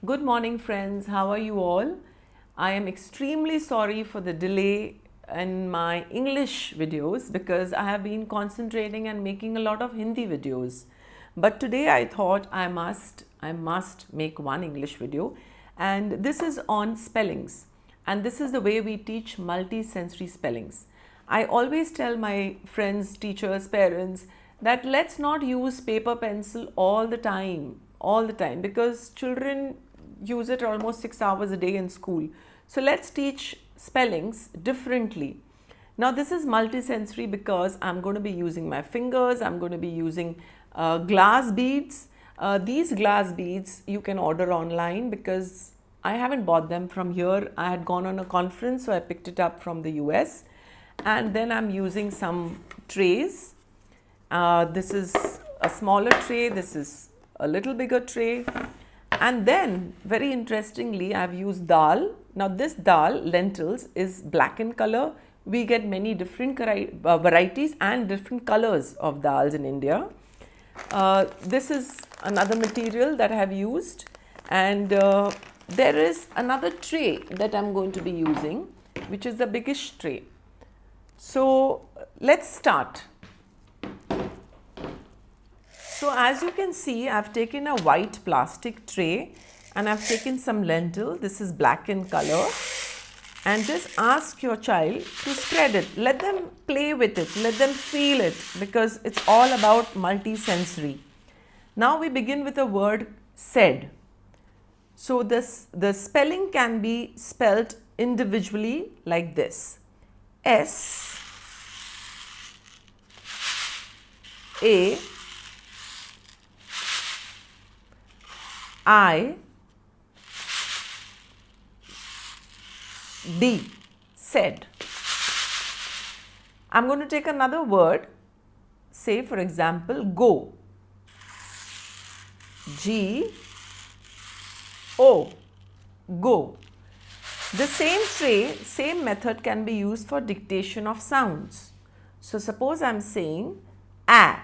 Good morning, friends. How are you all? I am extremely sorry for the delay in my English videos because I have been concentrating and making a lot of Hindi videos. But today I thought I must make one English video, and this is on spellings. And this is the way we teach multi-sensory spellings. I always tell my friends, teachers, parents that let's not use paper pencil all the time because children use it almost 6 hours a day in school. So let's teach spellings differently. Now this is multisensory because I'm going to be using my fingers, I'm going to be using glass beads. These glass beads you can order online because I haven't bought them from here. I had gone on a conference, so I picked it up from the US. And then I'm using some trays. This is a smaller tray, this is a little bigger tray. And then, very interestingly, I've used dal. Now this dal, lentils, is black in color. We get many different varieties and different colors of dals in India. This is another material that I have used, and there is another tray that I'm going to be using, which is the biggest tray. So let's start. So as you can see, I've taken a white plastic tray and I've taken some lentil. This is black in color. And just ask your child to spread it. Let them play with it. Let them feel it because it's all about multisensory. Now we begin with the word said. So the spelling can be spelt individually like this. S A I D, said. I'm going to take another word, say for example, go. G O, go. The same tray, same method can be used for dictation of sounds. So suppose I'm saying A.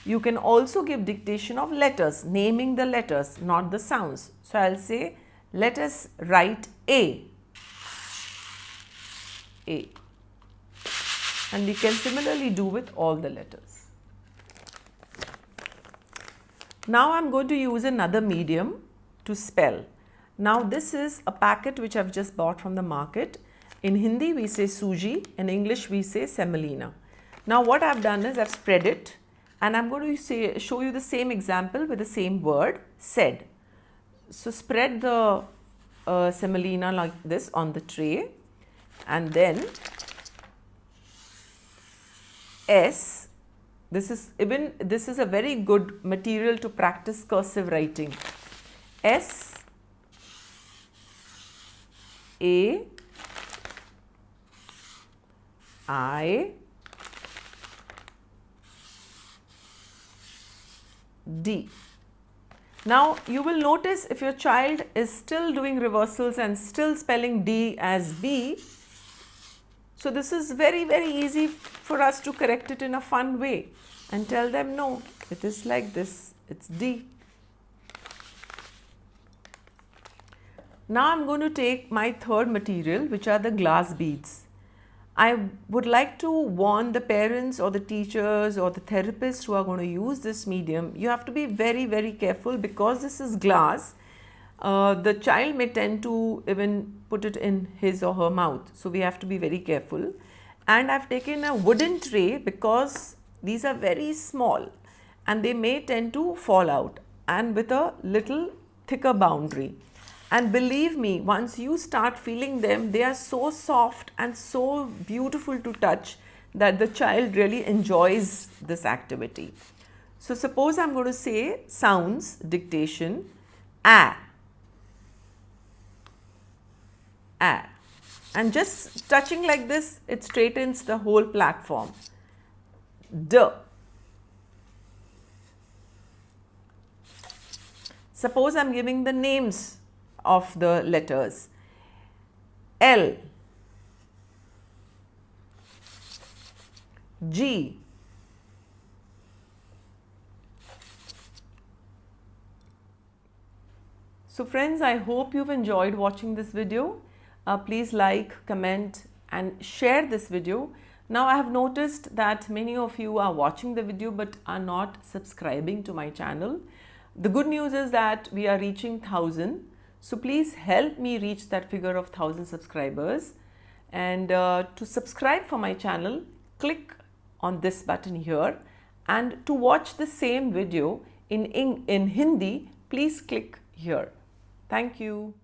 You can also give dictation of letters, naming the letters, not the sounds. So I'll say, let us write A. A. And we can similarly do with all the letters. Now I'm going to use another medium to spell. Now this is a packet which I've just bought from the market. In Hindi we say suji, in English we say semolina. Now what I've done is I've spread it. And I'm going to show you the same example with the same word, said. So spread the semolina like this on the tray, and then S. This is a very good material to practice cursive writing. S A I D. Now you will notice if your child is still doing reversals and still spelling D as B, so this is very easy for us to correct it in a fun way and tell them no, it is like this, it's D. Now I'm going to take my third material, which are the glass beads. I would like to warn the parents or the teachers or the therapists who are going to use this medium, you have to be very careful because this is glass. The child may tend to even put it in his or her mouth. So we have to be very careful. And I've taken a wooden tray because these are very small and they may tend to fall out, and with a little thicker boundary. And believe me, once you start feeling them, they are so soft and so beautiful to touch that the child really enjoys this activity. So suppose I'm going to say sounds, dictation, A. A. And just touching like this, it straightens the whole platform. D. Suppose I'm giving the names of the letters. L, G, So friends, I hope you've enjoyed watching this video. Please like, comment and share this video. Now I have noticed that many of you are watching the video but are not subscribing to my channel. The good news is that we are reaching 1,000. So please help me reach that figure of 1,000 subscribers. And to subscribe for my channel, click on this button here. And to watch the same video in Hindi, please click here. Thank you.